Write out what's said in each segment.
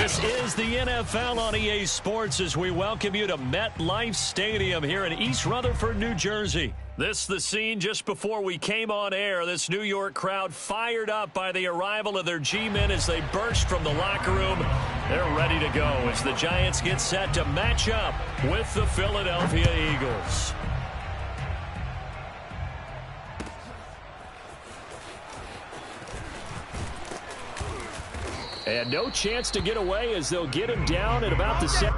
This is the NFL on EA Sports as we welcome you to MetLife Stadium here in East Rutherford, New Jersey. This is the scene just before we came on air. This New York crowd fired up by the arrival of their G-men as they burst from the locker room. They're ready to go as the Giants get set to match up with the Philadelphia Eagles. And no chance to get away as they'll get him down at about the 7.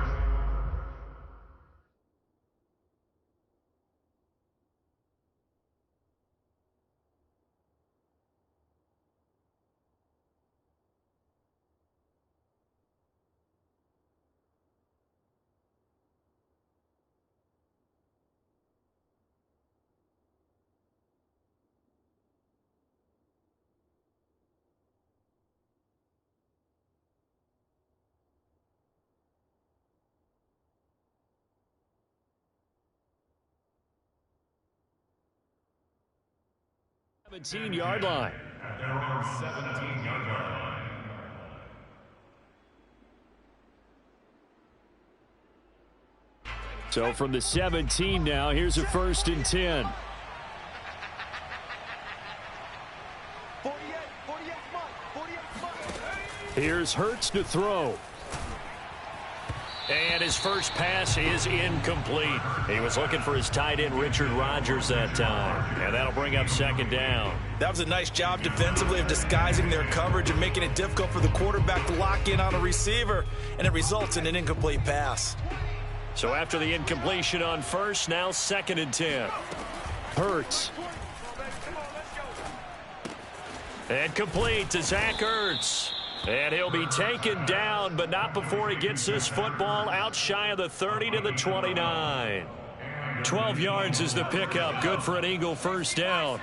Yard line. At their own 17-yard line. So from the 17 now, here's a 1st and 10. 48. Here's Hurts to throw. And his first pass is incomplete. He was looking for his tight end, Richard Rodgers, that time. And that'll bring up 2nd down. That was a nice job defensively of disguising their coverage and making it difficult for the quarterback to lock in on a receiver. And it results in an incomplete pass. So after the incompletion on first, now 2nd and 10. Hurts. And complete to Zach Ertz. And he'll be taken down, but not before he gets this football out shy of the 30 to the 29. 12 yards is the pickup. Good for an Eagle 1st down.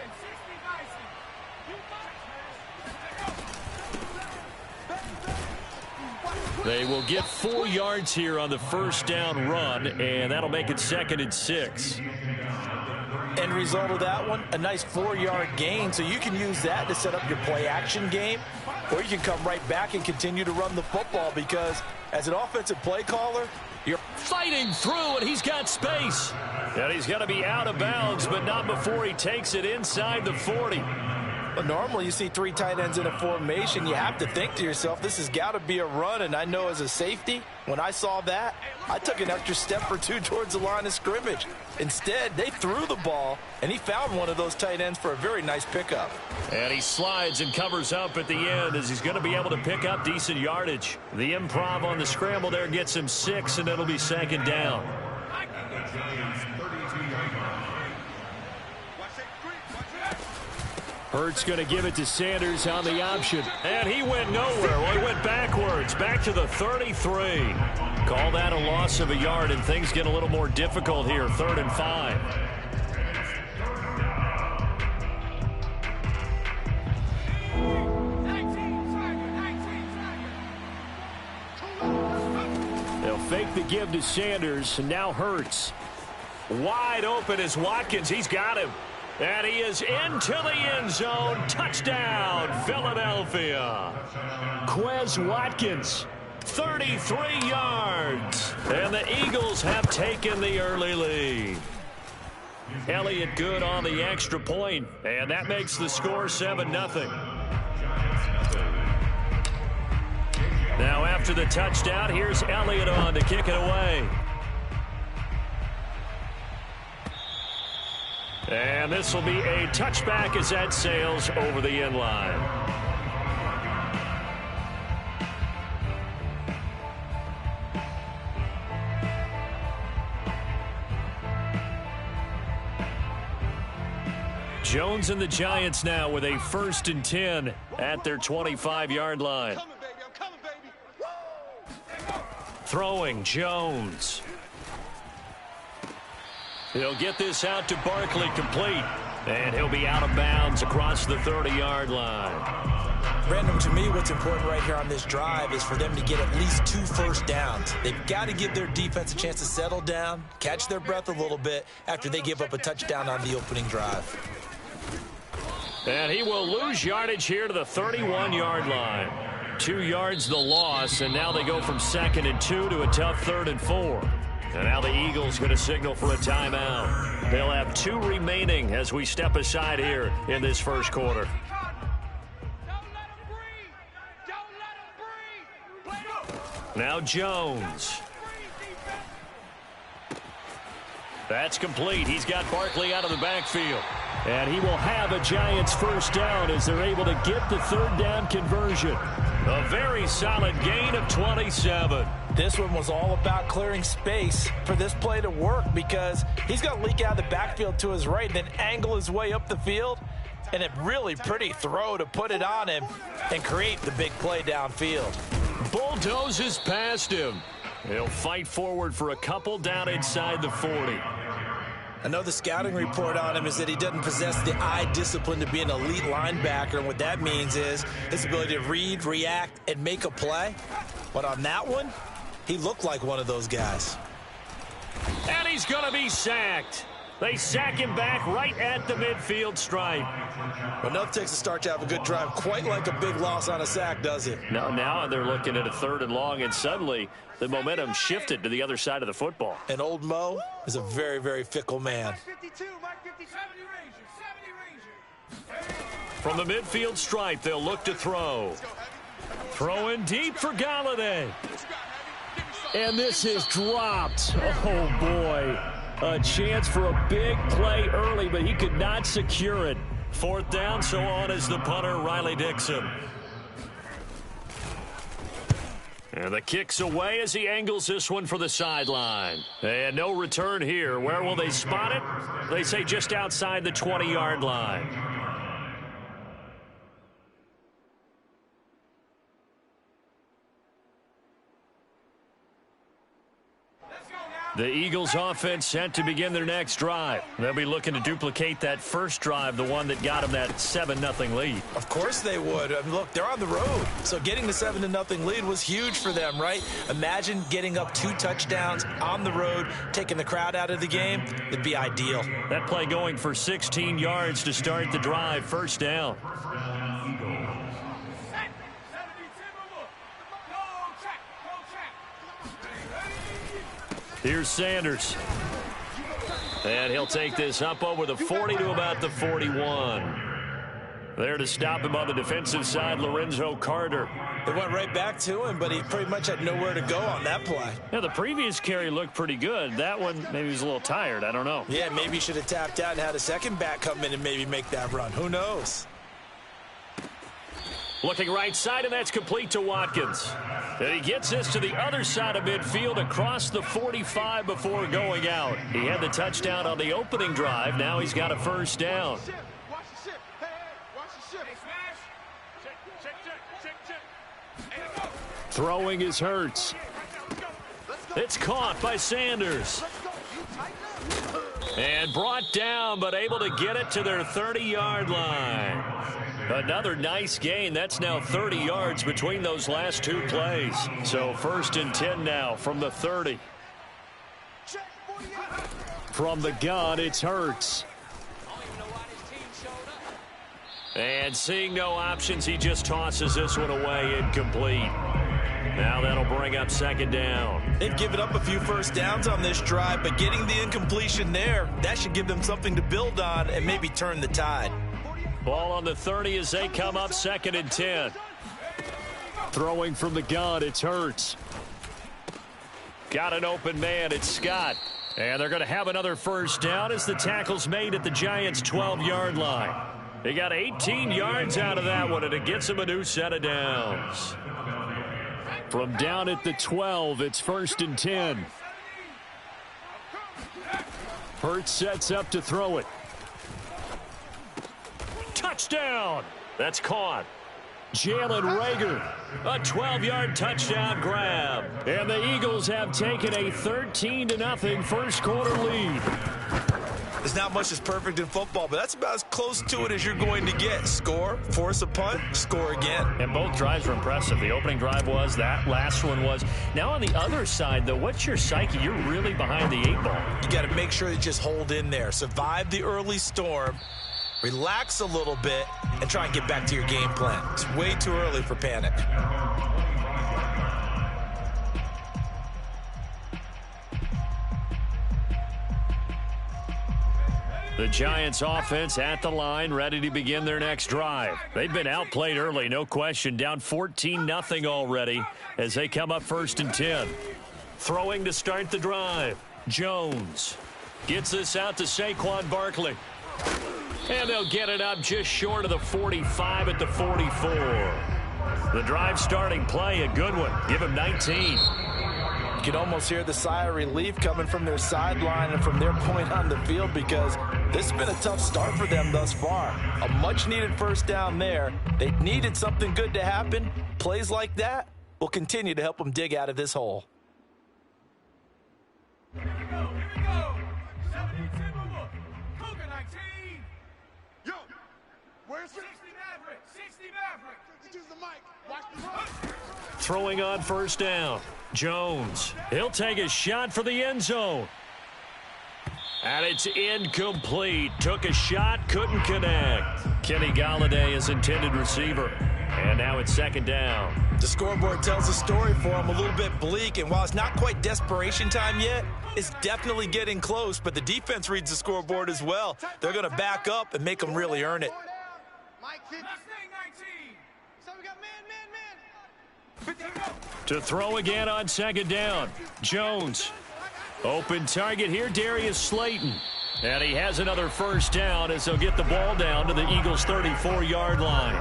They will get 4 yards here on the 1st down run, and that'll make it 2nd and 6. End result of that one, a nice 4-yard gain, so you can use that to set up your play-action game, or you can come right back and continue to run the football because as an offensive play caller, you're fighting through, and he's got space. And he's going to be out of bounds, but not before he takes it inside the 40. But normally you see 3 tight ends in a formation. You have to think to yourself, this has got to be a run. And I know as a safety, when I saw that, I took an extra step or 2 towards the line of scrimmage. Instead, they threw the ball, and he found one of those tight ends for a very nice pickup. And he slides and covers up at the end as he's going to be able to pick up decent yardage. The improv on the scramble there gets him 6, and it'll be 2nd down. Hurts going to give it to Sanders on the option. And he went nowhere. Well, he went backwards, back to the 33. Call that a loss of a yard, and things get a little more difficult here. 3rd and 5. They'll fake the give to Sanders, and now Hurts. Wide open is Watkins. He's got him. And he is into the end zone. Touchdown, Philadelphia. Quez Watkins, 33 yards. And the Eagles have taken the early lead. Elliott good on the extra point, and that makes the score 7-0. Now after the touchdown, here's Elliott on to kick it away. And this will be a touchback as that sails over the end line. Jones and the Giants now with a 1st and 10 at their 25-yard line. Throwing Jones. He'll get this out to Barkley complete. And he'll be out of bounds across the 30-yard line. Brandon, to me, what's important right here on this drive is for them to get at least 2 first downs. They've got to give their defense a chance to settle down, catch their breath a little bit after they give up a touchdown on the opening drive. And he will lose yardage here to the 31-yard line. 2 yards the loss, and now they go from 2nd and 2 to a tough 3rd and 4. And now the Eagles going to signal for a timeout. They'll have 2 remaining as we step aside here in this first quarter. Now Jones. That's complete. He's got Barkley out of the backfield. And he will have a Giants first down as they're able to get the 3rd down conversion. A very solid gain of 27. This one was all about clearing space for this play to work because he's going to leak out of the backfield to his right and then angle his way up the field. And a really pretty throw to put it on him and create the big play downfield. Bulldozes past him. He'll fight forward for a couple down inside the 40. I know the scouting report on him is that he doesn't possess the eye discipline to be an elite linebacker, and what that means is his ability to read, react, and make a play. But on that one, he looked like one of those guys. And he's going to be sacked. They sack him back right at the midfield stripe. Well, nothing takes a start to have a good drive quite like a big loss on a sack, does it? No, now they're looking at a 3rd and long, and suddenly the momentum shifted to the other side of the football. And old Mo is a very, very fickle man. From the midfield stripe, they'll look to throw. Throwing deep for Galladay. And this is dropped. Oh, boy. A chance for a big play early, but he could not secure it. 4th down, so on is the punter, Riley Dixon. And the kick's away as he angles this one for the sideline. And no return here. Where will they spot it? They say just outside the 20-yard line. The Eagles offense set to begin their next drive. They'll be looking to duplicate that first drive, the one that got them that 7-0 lead. Of course they would. I mean, look, they're on the road. So getting the 7-0 lead was huge for them, right? Imagine getting up 2 touchdowns on the road, taking the crowd out of the game. It'd be ideal. That play going for 16 yards to start the drive. First down. Here's Sanders. And he'll take this up over the 40 to about the 41. There to stop him on the defensive side, Lorenzo Carter. They went right back to him, but he pretty much had nowhere to go on that play. Yeah, the previous carry looked pretty good. That one, maybe he was a little tired. I don't know. Yeah, maybe he should have tapped out and had a second back come in and maybe make that run. Who knows? Looking right side, and that's complete to Watkins. And he gets this to the other side of midfield across the 45 before going out. He had the touchdown on the opening drive. Now he's got a first down. Throwing is Hurts. It's caught by Sanders. And brought down, but able to get it to their 30-yard line. Another nice gain. That's now 30 yards between those last 2 plays. So 1st and 10 now from the 30. From the gun, it's Hurts. And seeing no options, he just tosses this one away, incomplete. Now that'll bring up 2nd down. They've given up a few first downs on this drive, but getting the incompletion there, that should give them something to build on and maybe turn the tide. Ball on the 30 as they come up 2nd and 10. Throwing from the gun, it's Hurts. Got an open man, it's Scott. And they're going to have another first down as the tackle's made at the Giants' 12-yard line. They got 18 yards out of that one, and it gets them a new set of downs. From down at the 12, it's 1st and 10. Hurts sets up to throw it. Touchdown! That's caught. Jalen Reagor, a 12-yard touchdown grab. And the Eagles have taken a 13-0 first quarter lead. There's not much that's perfect in football, but that's about as close to it as you're going to get. Score, force a punt, score again. And both drives were impressive. The opening drive was, that last one was. Now on the other side, though, what's your psyche? You're really behind the 8 ball. You got to make sure you just hold in there. Survive the early storm. relax a little bit, and try and get back to your game plan. It's way too early for panic. The Giants offense at the line, ready to begin their next drive. They've been outplayed early, no question. Down 14-0 already as they come up 1st and 10. Throwing to start the drive. Jones gets this out to Saquon Barkley. And they'll get it up just short of the 45 at the 44. The drive starting play, a good one. Give him 19. You can almost hear the sigh of relief coming from their sideline and from their point on the field because this has been a tough start for them thus far. A much-needed first down there. They needed something good to happen. Plays like that will continue to help them dig out of this hole. Here we go. 17 Cougar 19. Yo, where's 60 Maverick? 60 Maverick. Use the mic. Watch the run. Throwing on first down. Jones. He'll take a shot for the end zone. And it's incomplete. Took a shot, couldn't connect. Kenny Golladay is intended receiver. And now it's 2nd down. The scoreboard tells a story for him, a little bit bleak, and while it's not quite desperation time yet, it's definitely getting close, but the defense reads the scoreboard as well. They're going to back up and make them really earn it. To throw again on 2nd down. Jones. Open target here, Darius Slayton. And he has another first down as they'll get the ball down to the Eagles' 34-yard line.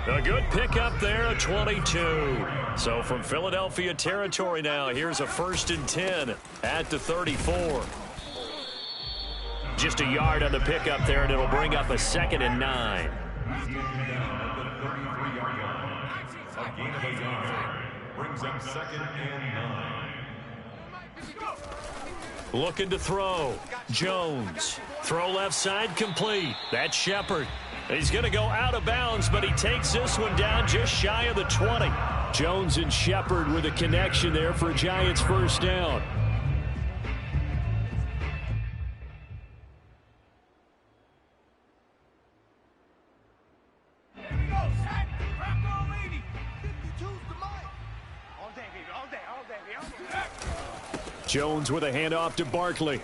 A good pickup there, a 22. So from Philadelphia territory now, here's a 1st and 10 at the 34. Just a yard on the pickup there, and it'll bring up a 2nd and 9. A gain of a yard brings up 2nd and 9. Looking to throw. Jones. Throw left side complete. That's Shepard. He's going to go out of bounds, but he takes this one down just shy of the 20. Jones and Shepard with a connection there for a Giants first down. Jones with a handoff to Barkley.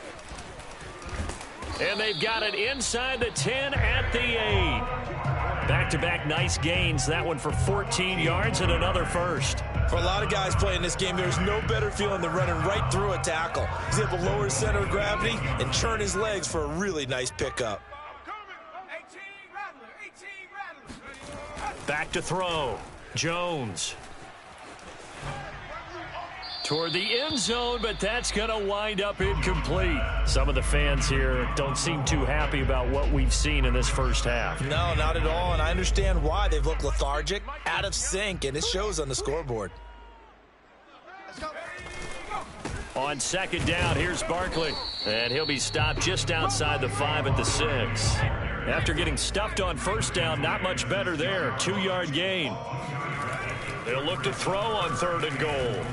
And they've got it inside the 10 at the 8. Back-to-back nice gains. That one for 14 yards and another first. For a lot of guys playing this game, there's no better feeling than running right through a tackle. He's able to lower his center of gravity and turn his legs for a really nice pickup. Back to throw. Jones. Toward the end zone, but that's going to wind up incomplete. Some of the fans here don't seem too happy about what we've seen in this first half. No, not at all, and I understand why. They've looked lethargic, out of sync, and it shows on the scoreboard. On 2nd down, here's Barkley, and he'll be stopped just outside the 5 at the 6. After getting stuffed on first down, not much better there. 2-yard gain. They'll look to throw on 3rd and goal.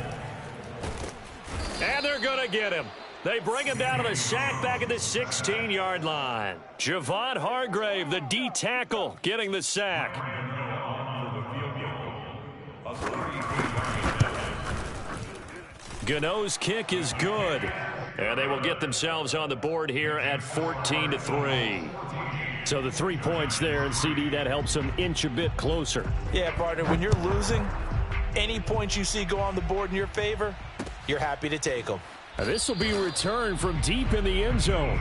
And they're going to get him. They bring him down to the sack back at the 16-yard line. Javon Hargrave, the D tackle, getting the sack. Gano's kick is good. And they will get themselves on the board here at 14-3. So the 3 points there, and CD, that helps them inch a bit closer. Yeah, partner, when you're losing, any points you see go on the board in your favor, you're happy to take them. Now this will be a return from deep in the end zone.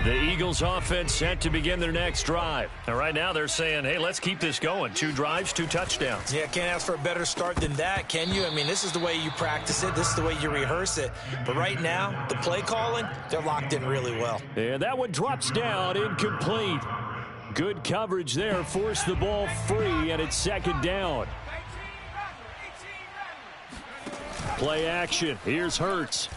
The Eagles offense set to begin their next drive. And right now they're saying, hey, let's keep this going. 2 drives, 2 touchdowns. Yeah, can't ask for a better start than that, can you? I mean, this is the way you practice it. This is the way you rehearse it. But right now, the play calling, they're locked in really well. And that one drops down, incomplete. Good coverage there, forced the ball free, and it's 2nd down. Play action. Here's Hurts.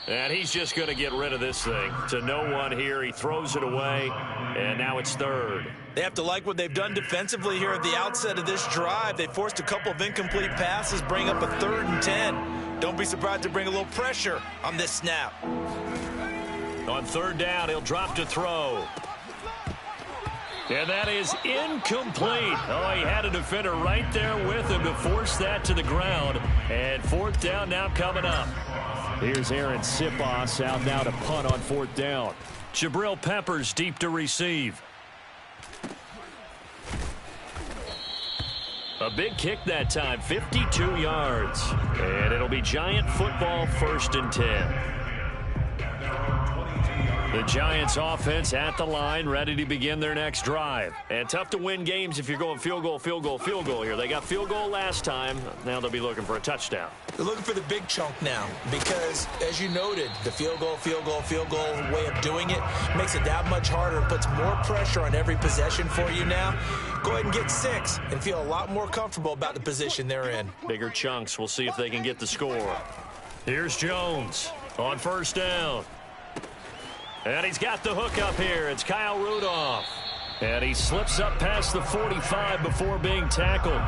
And he's just going to get rid of this thing. To no one here. He throws it away, and now it's third. They have to like what they've done defensively here at the outset of this drive. They forced a couple of incomplete passes, bring up a 3rd and 10. Don't be surprised to bring a little pressure on this snap. On 3rd down, he'll drop to throw. And that is incomplete. Oh, he had a defender right there with him to force that to the ground. And 4th down now coming up. Here's Aaron Sipos out now to punt on 4th down. Jabril Peppers deep to receive. A big kick that time, 52 yards. And it'll be Giant football, 1st and 10. The Giants offense at the line, ready to begin their next drive. And tough to win games if you're going field goal, field goal, field goal here. They got field goal last time. Now they'll be looking for a touchdown. They're looking for the big chunk now because, as you noted, the field goal way of doing it makes it that much harder and puts more pressure on every possession for you now. Go ahead and get 6 and feel a lot more comfortable about the position they're in. Bigger chunks. We'll see if they can get the score. Here's Jones on 1st down. And he's got the hook up here. It's Kyle Rudolph. And he slips up past the 45 before being tackled.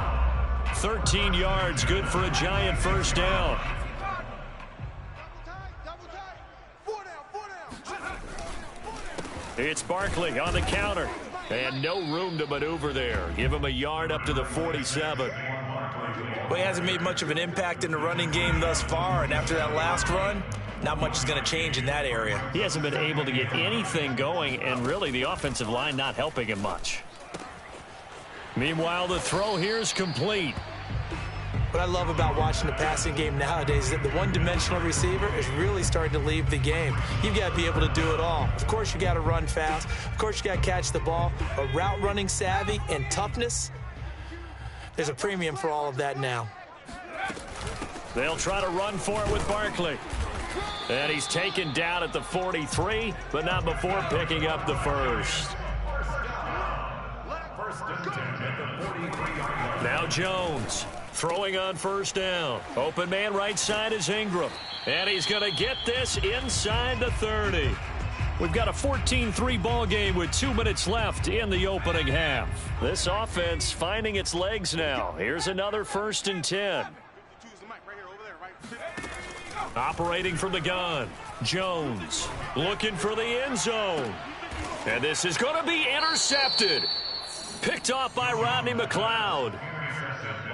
13 yards, good for a Giant 1st down. It's Barkley on the counter. And no room to maneuver there. Give him a yard up to the 47. Well, he hasn't made much of an impact in the running game thus far. And after that last run, not much is going to change in that area. He hasn't been able to get anything going, and really the offensive line not helping him much. Meanwhile, the throw here is complete. What I love about watching the passing game nowadays is that the one-dimensional receiver is really starting to leave the game. You've got to be able to do it all. Of course, you got to run fast. Of course, you got to catch the ball. But route running savvy and toughness, there's a premium for all of that now. They'll try to run for it with Barkley. And he's taken down at the 43, but not before picking up the first. Now Jones throwing on 1st down. Open man right side is Ingram. And he's going to get this inside the 30. We've got a 14-3 ball game with 2 minutes left in the opening half. This offense finding its legs now. Here's another 1st and 10. Operating from the gun. Jones looking for the end zone. And this is going to be intercepted. Picked off by Rodney McLeod.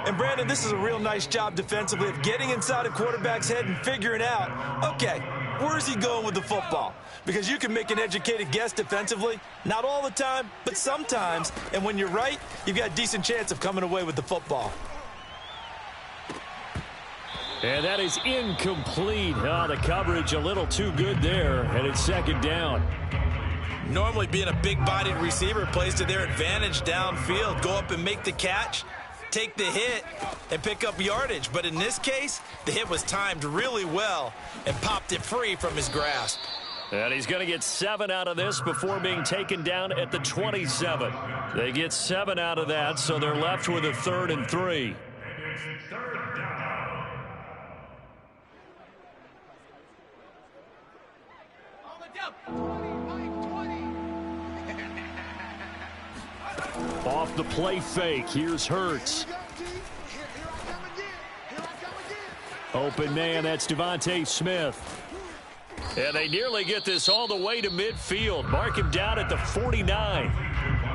And, Brandon, this is a real nice job defensively of getting inside a quarterback's head and figuring out, okay, where's he going with the football? Because you can make an educated guess defensively. Not all the time, but sometimes. And when you're right, you've got a decent chance of coming away with the football. And that is incomplete. Oh, the coverage a little too good there, and it's 2nd down. Normally being a big-bodied receiver plays to their advantage downfield. Go up and make the catch, take the hit, and pick up yardage. But in this case, the hit was timed really well and popped it free from his grasp. And he's going to get 7 out of this before being taken down at the 27. They get 7 out of that, so they're left with a 3rd and 3. Off the play fake, here's Hurts. Open man, that's Devontae Smith. And they nearly get this all the way to midfield. Mark him down at the 49.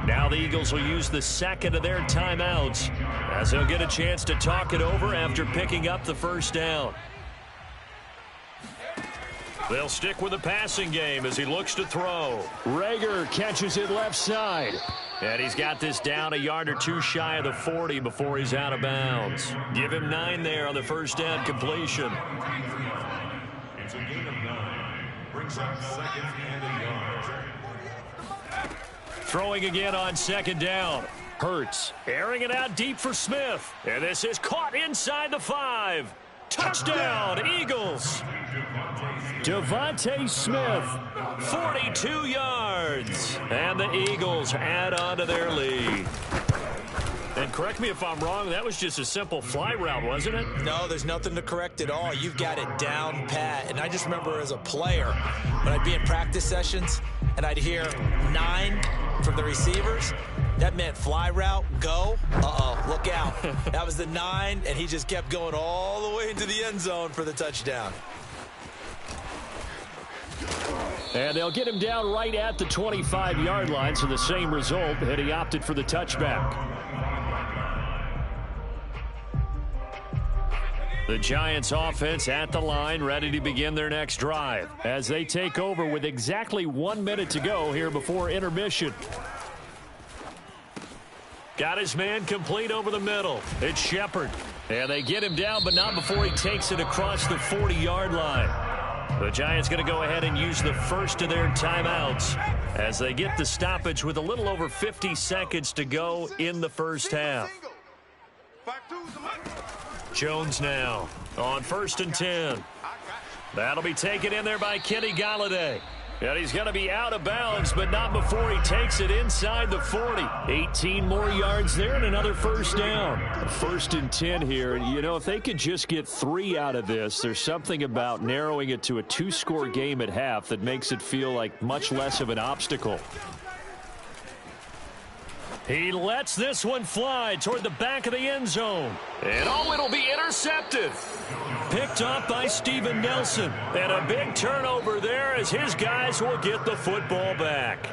Now the Eagles will use the 2nd of their timeouts as they'll get a chance to talk it over after picking up the 1st down. They'll stick with the passing game as he looks to throw. Rager catches it left side. And he's got this down a yard or 2 shy of the 40 before he's out of bounds. Give him 9 there on the 1st down completion. It's a gain of 9. Brings up 2nd and a yard. Throwing again on 2nd down. Hurts airing it out deep for Smith. And this is caught inside the 5. Touchdown, Eagles. Devontae Smith, 42 yards. And the Eagles add on to their lead. And correct me if I'm wrong, that was just a simple fly route, wasn't it? No, there's nothing to correct at all. You've got it down pat. And I just remember as a player, when I'd be in practice sessions and I'd hear 9 from the receivers, that meant fly route, go. Uh-oh, look out. That was the 9, and he just kept going all the way into the end zone for the touchdown. And they'll get him down right at the 25-yard line, so the same result, and he opted for the touchback. The Giants offense at the line, ready to begin their next drive as they take over with exactly 1 minute to go here before intermission. Got his man complete over the middle. It's Shepard. And they get him down, but not before he takes it across the 40-yard line. The Giants going to go ahead and use the first of their timeouts as they get the stoppage with a little over 50 seconds to go in the first half. Jones now on 1st and 10. That'll be taken in there by Kenny Golladay. And he's going to be out of bounds, but not before he takes it inside the 40. 18 more yards there and another first down. 1st and 10 here. And, you know, if they could just get 3 out of this, there's something about narrowing it to a 2-score game at half that makes it feel like much less of an obstacle. He lets this one fly toward the back of the end zone. And it'll be intercepted. Picked off by Steven Nelson. And a big turnover there as his guys will get the football back.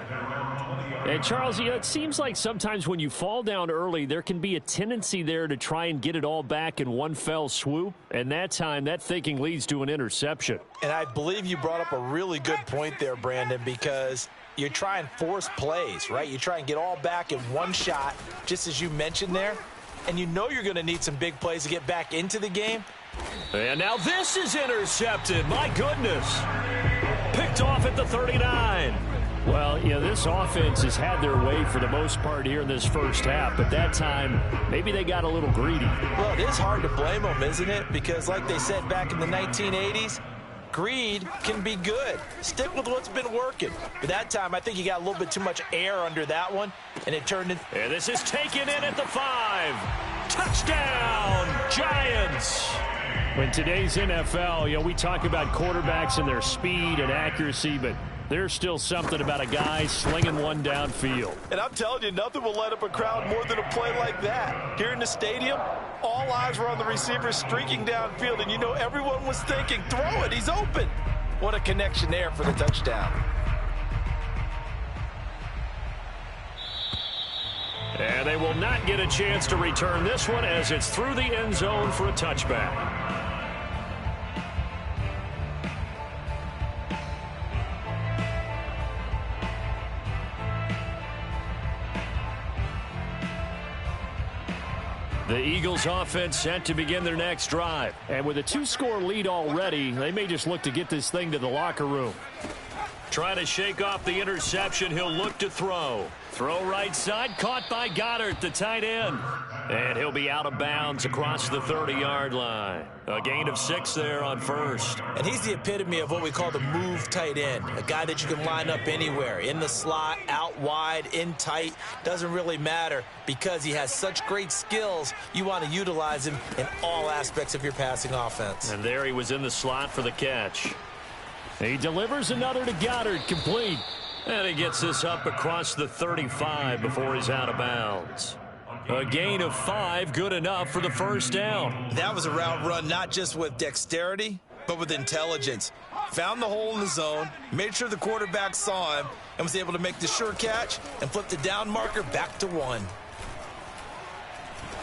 And, Charles, it seems like sometimes when you fall down early, there can be a tendency there to try and get it all back in one fell swoop. And that time, that thinking leads to an interception. And I believe you brought up a really good point there, Brandon, because you try and force plays, right? You try and get all back in one shot, just as you mentioned there. And you know you're going to need some big plays to get back into the game. And now this is intercepted. My goodness. Picked off at the 39. Well, you know, this offense has had their way for the most part here in this first half, but that time, maybe they got a little greedy. Well, it is hard to blame them, isn't it? Because like they said back in the 1980s, greed can be good. Stick with what's been working. But that time, I think you got a little bit too much air under that one, and it turned in. And this is taken in at the 5. Touchdown, Giants. In today's NFL, you know, we talk about quarterbacks and their speed and accuracy, but there's still something about a guy slinging one downfield. And I'm telling you, nothing will light up a crowd more than a play like that. Here in the stadium, all eyes were on the receiver streaking downfield, and you know everyone was thinking, throw it, he's open. What a connection there for the touchdown. And they will not get a chance to return this one as it's through the end zone for a touchback. The Eagles offense set to begin their next drive. And with a 2-score lead already, they may just look to get this thing to the locker room. Trying to shake off the interception, he'll look to throw. Throw right side, caught by Goddard, the tight end. And he'll be out of bounds across the 30-yard line. A gain of 6 there on first. And he's the epitome of what we call the move tight end. A guy that you can line up anywhere. In the slot, out wide, in tight. Doesn't really matter because he has such great skills. You want to utilize him in all aspects of your passing offense. And there he was in the slot for the catch. He delivers another to Goddard, complete. And he gets this up across the 35 before he's out of bounds. A gain of 5, good enough for the first down. That was a route run not just with dexterity, but with intelligence. Found the hole in the zone, made sure the quarterback saw him, and was able to make the sure catch and flip the down marker back to 1.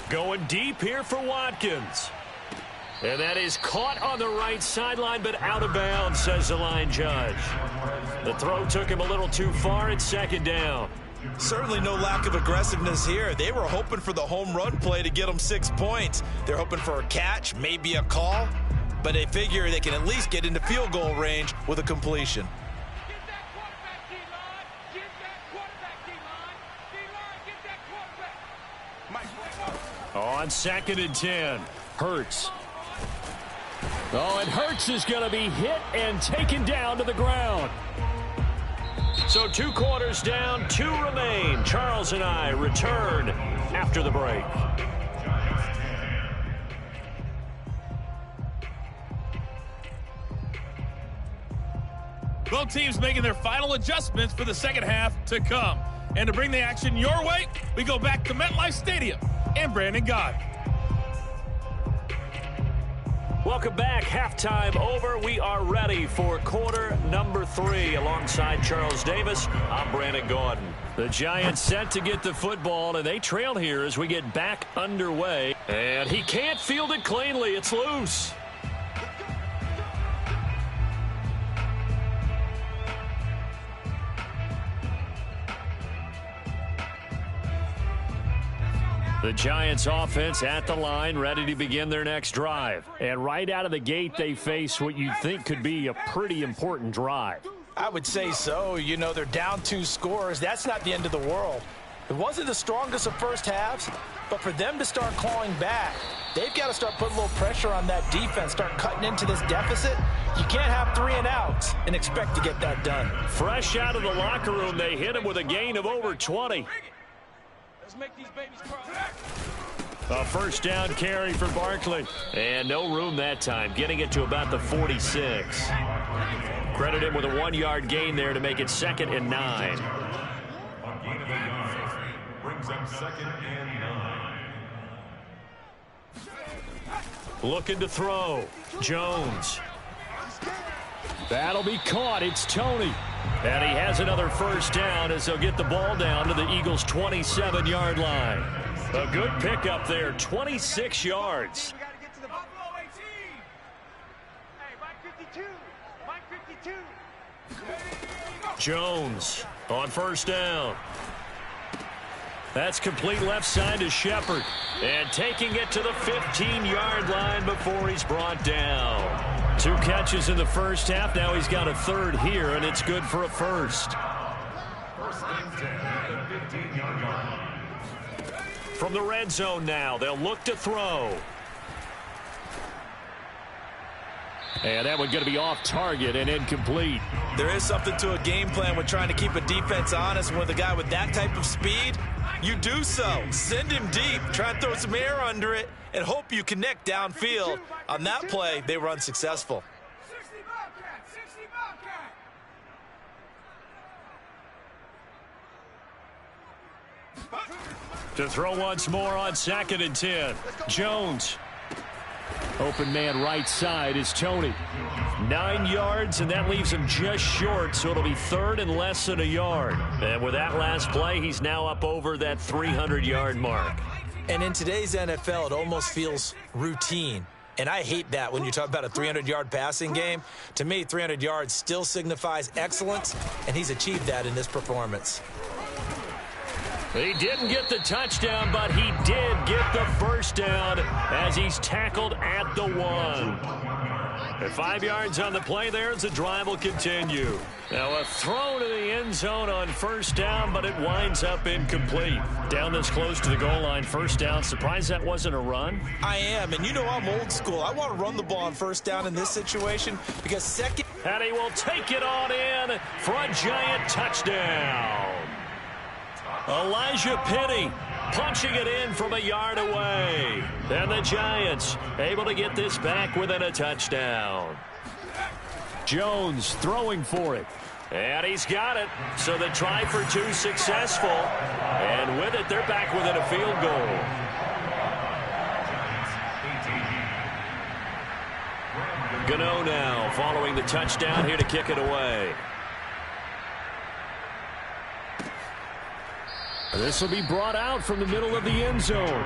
Going deep here for Watkins. And that is caught on the right sideline, but out of bounds, says the line judge. The throw took him a little too far at 2nd down. Certainly no lack of aggressiveness here. They were hoping for the home run play to get them 6 points. They're hoping for a catch, maybe a call, but they figure they can at least get into field goal range with a completion. On 2nd and 10, Hurts. Oh, and Hurts is going to be hit and taken down to the ground. So 2 quarters down, 2 remain. Charles and I return after the break. Both teams making their final adjustments for the second half to come. And to bring the action your way, we go back to MetLife Stadium and Brandon Gott. Welcome back. Halftime over. We are ready for quarter number 3. Alongside Charles Davis, I'm Brandon Gaudin. The Giants set to get the football, and they trail here as we get back underway. And he can't field it cleanly. It's loose. The Giants offense at the line, ready to begin their next drive. And right out of the gate, they face what you'd think could be a pretty important drive. I would say so. You know, they're down 2 scores. That's not the end of the world. It wasn't the strongest of first halves, but for them to start clawing back, they've got to start putting a little pressure on that defense, start cutting into this deficit. You can't have 3 and outs and expect to get that done. Fresh out of the locker room, they hit him with a gain of over 20. Let's make these babies cry. A first down carry for Barkley. And no room that time, getting it to about the 46. Credit him with a 1-yard gain there to make it 2nd and 9. Brings up 2nd and 9. Looking to throw. Jones. That'll be caught. It's Tourney. And he has another first down as they'll get the ball down to the Eagles' 27-yard line. A good pickup there, 26 yards. We got to get to the Buffalo 18. Hey, Mike 52. Jones on first down. That's complete left side to Shepard. And taking it to the 15-yard line before he's brought down. 2 catches in the first half. Now he's got a 3rd here, and it's good for a first. First and 10 at the 15-yard line. From the red zone now, they'll look to throw. And that one going to be off target and incomplete. There is something to a game plan with trying to keep a defense honest. With a guy with that type of speed, you do so. Send him deep, try and throw some air under it, and hope you connect downfield. On that play, they were unsuccessful. 60 Bobcat, 60 Bobcat. To throw once more on 2nd and 10. Jones. Open man right side is Tourney. 9 yards, and that leaves him just short, so it'll be 3rd and less than a yard. And with that last play, he's now up over that 300-yard mark. And in today's NFL, it almost feels routine. And I hate that when you talk about a 300-yard passing game. To me, 300 yards still signifies excellence, and he's achieved that in this performance. He didn't get the touchdown, but he did get the first down as he's tackled at the 1. At 5 yards on the play there as the drive will continue. Now a throw to the end zone on first down, but it winds up incomplete. Down this close to the goal line, first down. Surprised that wasn't a run? I am, and you know I'm old school. I want to run the ball on first down in this situation because second... And he will take it on in for a giant touchdown. Elijah Penny punching it in from a yard away. And the Giants able to get this back within a touchdown. Jones throwing for it. And he's got it. So the try for 2 successful. And with it, they're back within a field goal. Gano now following the touchdown here to kick it away. This will be brought out from the middle of the end zone.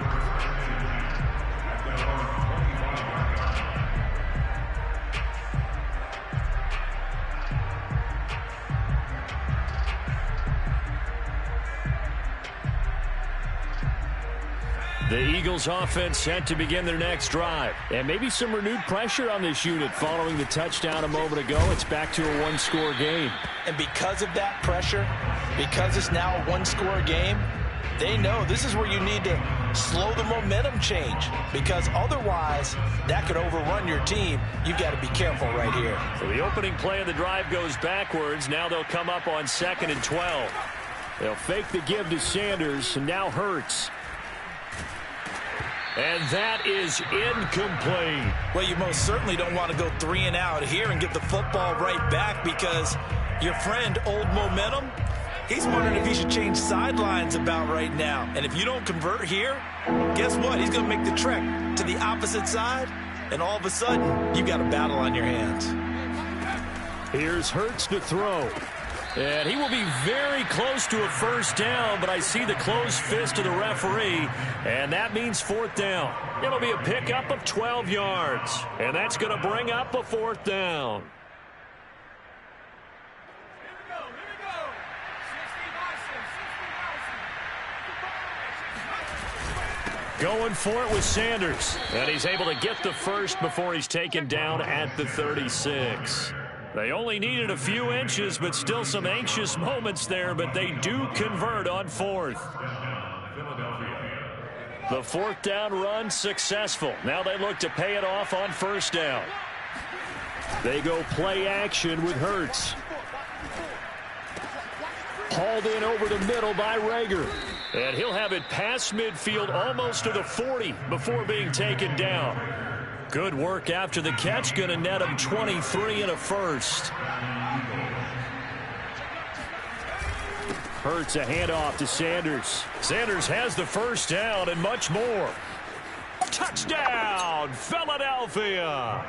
The Eagles offense set to begin their next drive. And maybe some renewed pressure on this unit following the touchdown a moment ago. It's back to a 1-score game. And because of that pressure, because it's now a 1-score game, they know this is where you need to slow the momentum change. Because otherwise, that could overrun your team. You've got to be careful right here. So the opening play of the drive goes backwards. Now they'll come up on 2nd and 12. They'll fake the give to Sanders, and now Hurts. And that is incomplete. Well, you most certainly don't want to go 3 and out here and get the football right back, because your friend, Old Momentum, he's wondering if he should change sidelines about right now. And if you don't convert here, guess what? He's going to make the trek to the opposite side, and all of a sudden, you've got a battle on your hands. Here's Hurts to throw. And he will be very close to a first down, but I see the closed fist of the referee, and that means 4th down. It'll be a pickup of 12 yards, and that's going to bring up a 4th down. Here we go. 60 Going for it with Sanders, and he's able to get the first before he's taken down at the 36. They only needed a few inches, but still some anxious moments there, but they do convert on 4th. The 4th down run successful. Now they look to pay it off on 1st down. They go play action with Hurts. Hauled in over the middle by Rager. And he'll have it past midfield almost to the 40 before being taken down. Good work after the catch, going to net him 23 and a first. Hurts a handoff to Sanders. Sanders has the first down and much more. Touchdown, Philadelphia!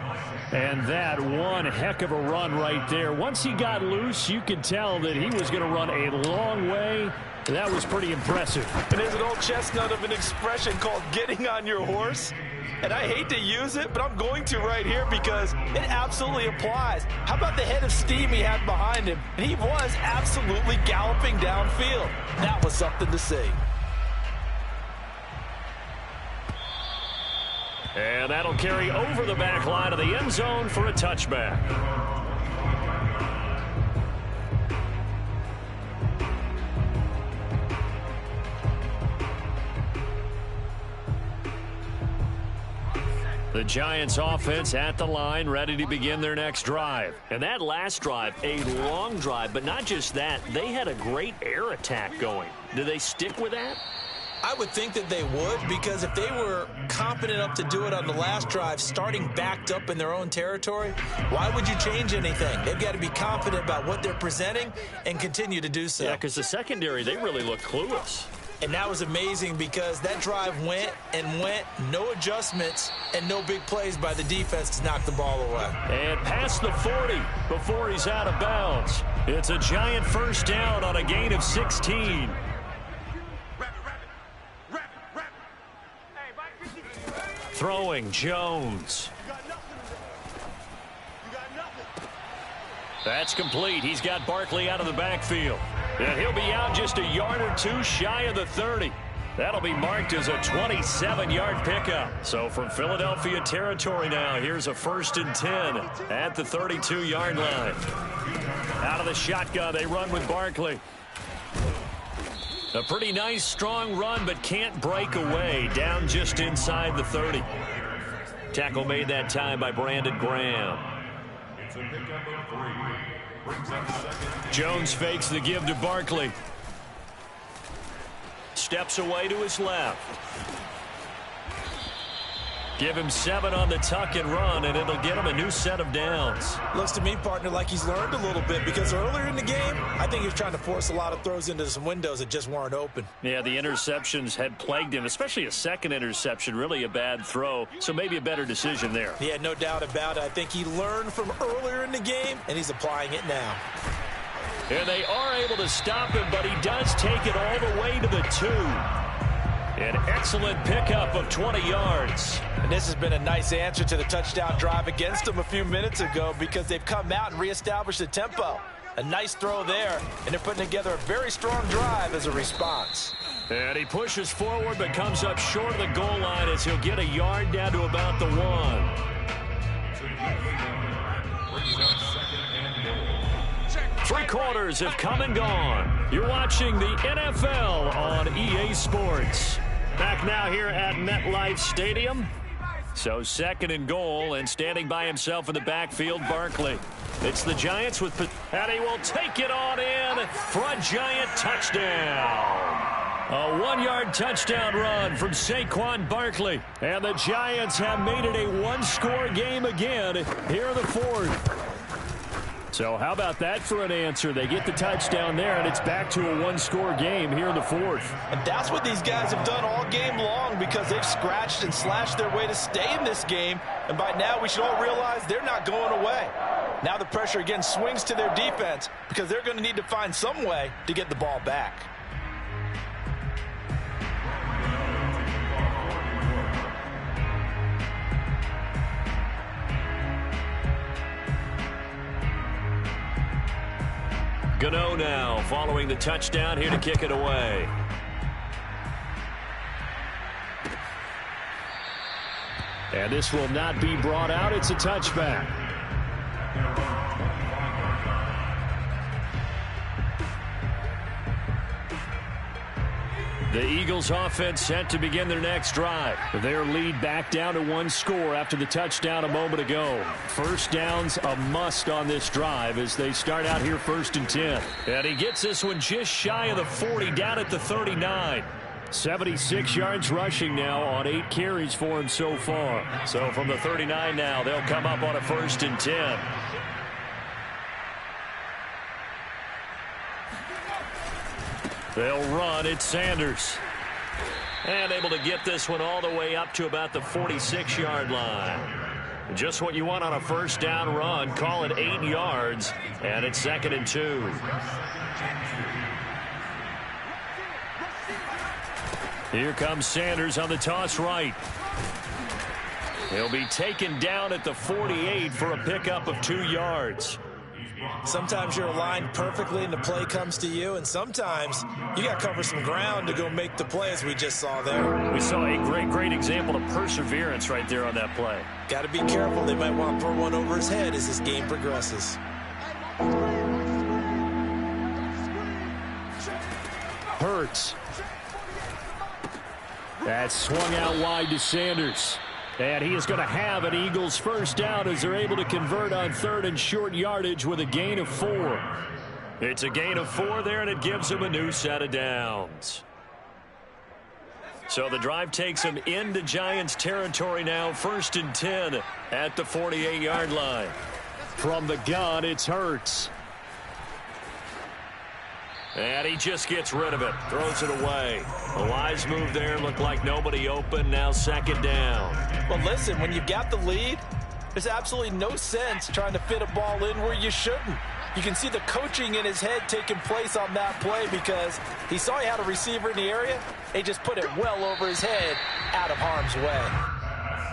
And that one heck of a run right there. Once he got loose, you could tell that he was going to run a long way. That was pretty impressive. And there's an old chestnut of an expression called getting on your horse. And I hate to use it, but I'm going to right here because it absolutely applies. How about the head of steam he had behind him? And he was absolutely galloping downfield. That was something to see. And that'll carry over the back line of the end zone for a touchback. The Giants offense at the line, ready to begin their next drive. And that last drive, a long drive, but not just that. They had a great air attack going. Do they stick with that? I would think that they would, because if they were competent enough to do it on the last drive, starting backed up in their own territory, why would you change anything? They've got to be confident about what they're presenting and continue to do so. Yeah, because the secondary, they really look clueless. And that was amazing because that drive went and went, no adjustments and no big plays by the defense to knock the ball away. And past the 40 before he's out of bounds. It's a Giant first down on a gain of 16. Throwing Jones. That's complete. He's got Barkley out of the backfield. And he'll be out just a yard or two shy of the 30. That'll be marked as a 27-yard pickup. So from Philadelphia territory now, here's a 1st and 10 at the 32-yard line. Out of the shotgun, they run with Barkley. A pretty nice, strong run, but can't break away. Down just inside the 30. Tackle made that time by Brandon Graham. It's a pickup of 3. Brings up 2nd. Jones fakes the give to Barkley. Steps away to his left. Give him 7 on the tuck and run, and it'll get him a new set of downs. Looks to me, partner, like he's learned a little bit, because earlier in the game, I think he was trying to force a lot of throws into some windows that just weren't open. Yeah, the interceptions had plagued him, especially a second interception, really a bad throw, so maybe a better decision there. Yeah, no doubt about it. I think he learned from earlier in the game, and he's applying it now. And they are able to stop him, but he does take it all the way to the 2. An excellent pickup of 20 yards. And this has been a nice answer to the touchdown drive against them a few minutes ago, because they've come out and reestablished the tempo. A nice throw there, and they're putting together a very strong drive as a response. And he pushes forward but comes up short of the goal line as he'll get a yard down to about the 1. Three quarters have come and gone. You're watching the NFL on EA Sports. Back now here at MetLife Stadium. So 2nd and goal, and standing by himself in the backfield, Barkley. It's the Giants with, and he will take it on in for a Giant touchdown. A 1-yard touchdown run from Saquon Barkley. And the Giants have made it a one-score game again here in the fourth. So how about that for an answer? They get the touchdown there, and it's back to a one-score game here in the fourth. And that's what these guys have done all game long because they've scratched and slashed their way to stay in this game. And by now, we should all realize they're not going away. Now the pressure again swings to their defense because they're going to need to find some way to get the ball back. Gano now following the touchdown here to kick it away. And this will not be brought out. It's a touchback. The Eagles offense set to begin their next drive. Their lead back down to one score after the touchdown a moment ago. First down's a must on this drive as they start out here 1st and 10. And he gets this one just shy of the 40 down at the 39. 76 yards rushing now on 8 carries for him so far. So from the 39 now, they'll come up on a 1st and 10. They'll run. It's Sanders. And able to get this one all the way up to about the 46-yard line. Just what you want on a first down run. Call it 8 yards. And it's 2nd and 2. Here comes Sanders on the toss right. He'll be taken down at the 48 for a pickup of 2 yards. Sometimes you're aligned perfectly and the play comes to you, and sometimes you got to cover some ground to go make the play, as we just saw there. We saw a great example of perseverance right there on that play. Got to be careful. They might want to throw one over his head as this game progresses. Hurts. That's swung out wide to Sanders. And he is going to have an Eagles first down as they're able to convert on 3rd and short yardage with a gain of 4. It's a gain of 4 there, and it gives them a new set of downs. So the drive takes them into Giants territory now, 1st and 10 at the 48-yard line. From the gun, it's Hurts. And he just gets rid of it, throws it away. A wise move there, looked like nobody open, now 2nd down. Well, listen, when you've got the lead, there's absolutely no sense trying to fit a ball in where you shouldn't. You can see the coaching in his head taking place on that play because he saw he had a receiver in the area. He just put it well over his head out of harm's way.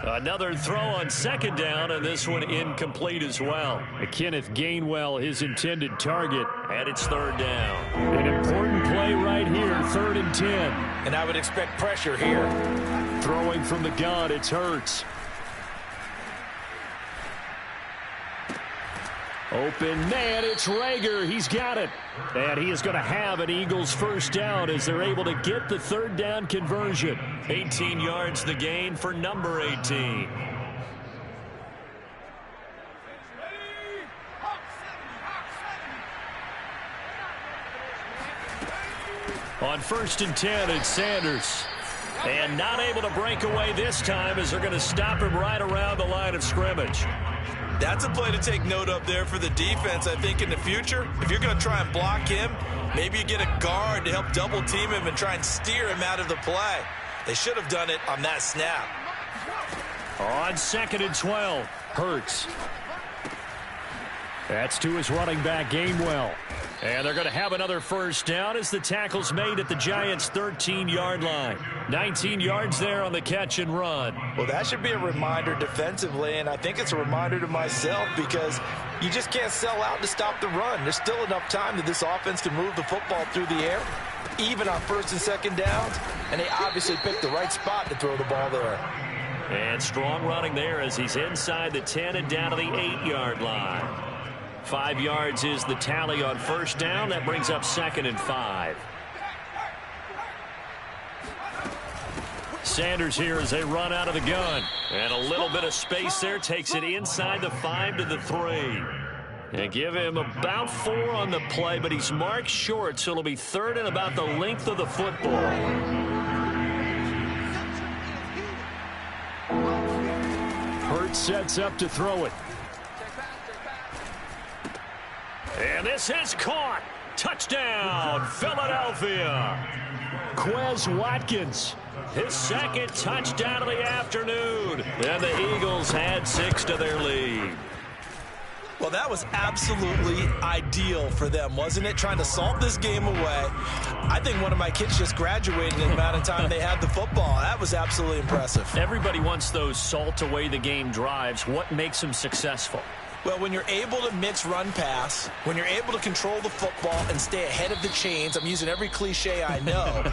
Another throw on 2nd down, and this one incomplete as well. Kenneth Gainwell, his intended target, and it's 3rd down. An important play right here, 3rd and 10. And I would expect pressure here. Throwing from the gun, it's Hurts. Open man, it's Rager. He's got it. And he is going to have an Eagles first down as they're able to get the 3rd down conversion. 18 yards the gain for number 18. On 1st and 10, it's Sanders. And not able to break away this time as they're going to stop him right around the line of scrimmage. That's a play to take note of there for the defense. I think in the future, if you're going to try and block him, maybe you get a guard to help double team him and try and steer him out of the play. They should have done it on that snap. On 2nd and 12, Hurts. That's to his running back, Gainwell. And they're going to have another first down as the tackle's made at the Giants' 13-yard line. 19 yards there on the catch and run. Well, that should be a reminder defensively, and I think it's a reminder to myself because you just can't sell out to stop the run. There's still enough time that this offense can move the football through the air, even on 1st and 2nd downs, and they obviously picked the right spot to throw the ball there. And strong running there as he's inside the 10 and down to the 8-yard line. 5 yards is the tally on first down. That brings up 2nd and 5. Sanders here as they run out of the gun. And a little bit of space there takes it inside the 5 to the 3. And give him about 4 on the play, but he's marked short, so it'll be 3rd and about the length of the football. Hurts sets up to throw it. And this is caught. Touchdown, Philadelphia. Quez Watkins, his 2nd touchdown of the afternoon. And the Eagles had 6 to their lead. Well, that was absolutely ideal for them, wasn't it? Trying to salt this game away. I think one of my kids just graduated in the amount of time they had the football. That was absolutely impressive. Everybody wants those salt away the game drives. What makes them successful? Well, when you're able to mix run-pass, when you're able to control the football and stay ahead of the chains, I'm using every cliche I know,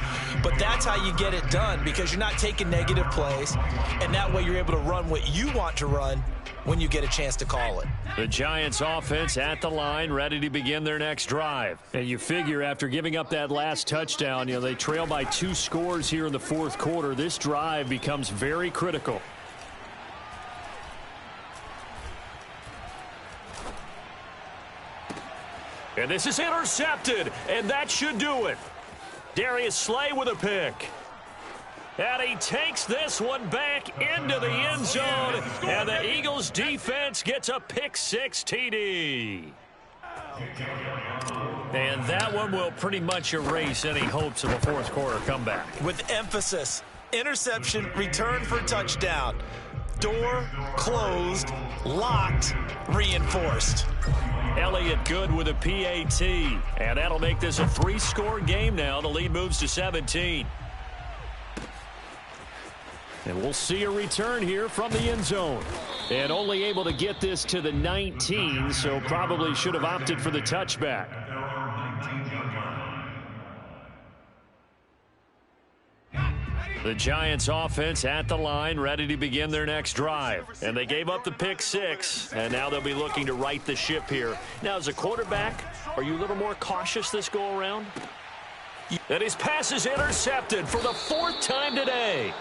but that's how you get it done because you're not taking negative plays, and that way you're able to run what you want to run when you get a chance to call it. The Giants offense at the line, ready to begin their next drive. And you figure after giving up that last touchdown, they trail by 2 scores here in the 4th quarter. This drive becomes very critical. And this is intercepted, and that should do it. Darius Slay with a pick. And he takes this one back into the end zone, and the Eagles defense gets a pick-6 TD. And that one will pretty much erase any hopes of a 4th quarter comeback. With emphasis, interception, return for touchdown. Door closed, locked, reinforced. Elliott good with a PAT, and that'll make this a 3-score game now. The lead moves to 17. And we'll see a return here from the end zone. And only able to get this to the 19, so probably should have opted for the touchback. The Giants offense at the line, ready to begin their next drive. And they gave up the pick-6, and now they'll be looking to right the ship here. Now, as a quarterback, are you a little more cautious this go-around? And his pass is intercepted for the 4th time today.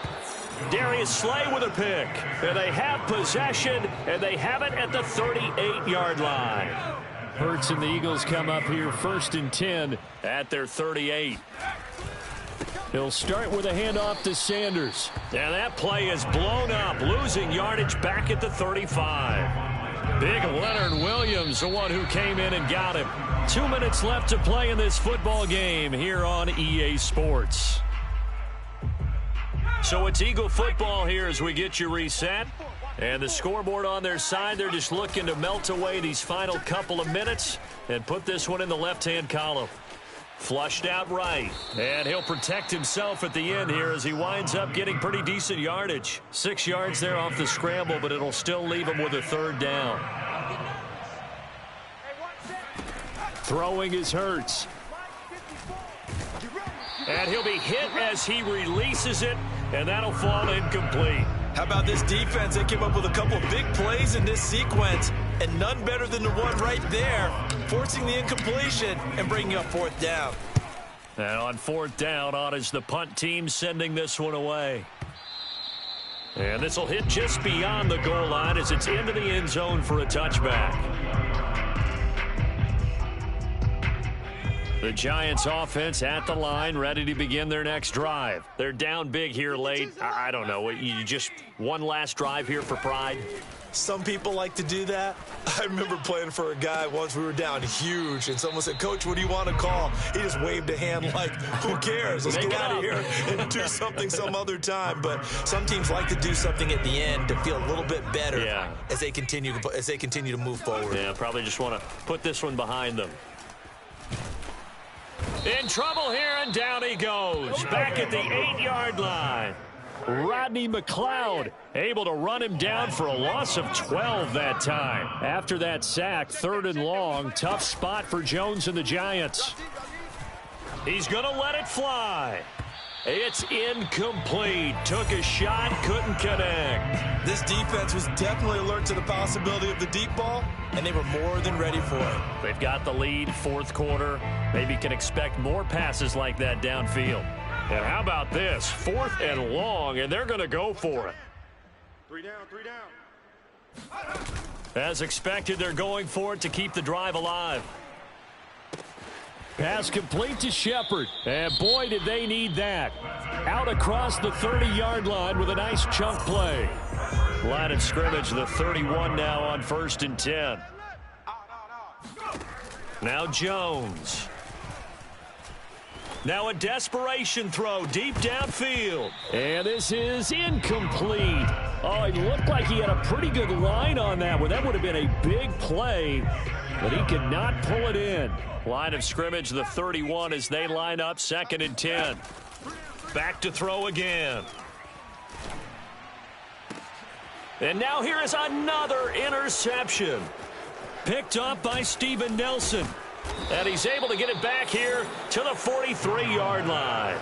Darius Slay with a pick. And they have possession, and they have it at the 38-yard line. Hurts and the Eagles come up here 1st and 10 at their 38. He'll start with a handoff to Sanders. And that play is blown up, losing yardage back at the 35. Big Leonard Williams, the one who came in and got him. 2 minutes left to play in this football game here on EA Sports. So it's Eagle football here as we get you reset. And the scoreboard on their side, they're just looking to melt away these final couple of minutes and put this one in the left-hand column. Flushed out right, and he'll protect himself at the end here as he winds up getting pretty decent yardage. 6 yards there off the scramble, but it'll still leave him with a 3rd down. Throwing is Hurts. And he'll be hit as he releases it, and that'll fall incomplete. How about this defense? They came up with a couple of big plays in this sequence, and none better than the one right there, forcing the incompletion and bringing up 4th down. And on 4th down, on is the punt team sending this one away. And this will hit just beyond the goal line as it's into the end zone for a touchback. The Giants offense at the line, ready to begin their next drive. They're down big here late. I don't know. You just one last drive here for pride? Some people like to do that. I remember playing for a guy once. We were down huge, and someone said, "Coach, what do you want to call?" He just waved a hand like, who cares? Let's get out of here and do something some other time. But some teams like to do something at the end to feel a little bit better as they continue to move forward. Yeah, probably just want to put this one behind them. In trouble here, and down he goes. Back at the 8-yard line. Rodney McLeod able to run him down for a loss of 12 that time. After that sack, 3rd and long. Tough spot for Jones and the Giants. He's going to let it fly. It's incomplete. Took a shot, couldn't connect. This defense was definitely alert to the possibility of the deep ball, and they were more than ready for it. They've got the lead, 4th quarter. Maybe can expect more passes like that downfield. And how about this? 4th and long, and they're going to go for it. 3 down, 3 down. As expected, they're going for it to keep the drive alive. Pass complete to Shepard. And boy, did they need that. Out across the 30-yard line with a nice chunk play. Line of scrimmage, the 31 now on 1st and 10. Now Jones. Now a desperation throw deep downfield. And this is incomplete. Oh, it looked like he had a pretty good line on that one. That would have been a big play, but he could not pull it in. Line of scrimmage, the 31 as they line up 2nd and 10. Back to throw again. And now here is another interception. Picked up by Steven Nelson. And he's able to get it back here to the 43-yard line.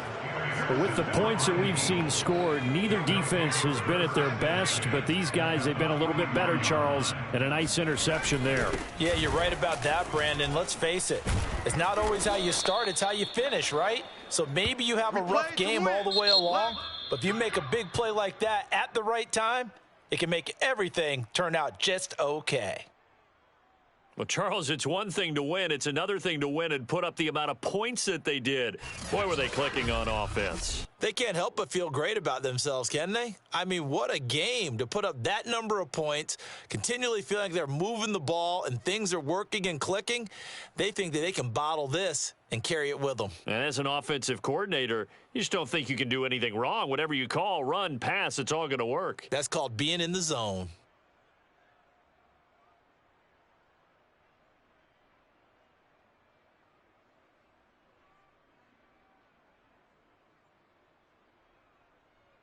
With the points that we've seen scored, neither defense has been at their best, but these guys, they've been a little bit better, Charles, and a nice interception there. Yeah, you're right about that, Brandon. Let's face it. It's not always how you start, it's how you finish, right? So maybe you have a rough game all the way along, but if you make a big play like that at the right time, it can make everything turn out just okay. Well, Charles, it's one thing to win. It's another thing to win and put up the amount of points that they did. Boy, were they clicking on offense. They can't help but feel great about themselves, can they? I mean, what a game to put up that number of points, continually feeling like they're moving the ball and things are working and clicking. They think that they can bottle this and carry it with them. And as an offensive coordinator, you just don't think you can do anything wrong. Whatever you call, run, pass, it's all going to work. That's called being in the zone.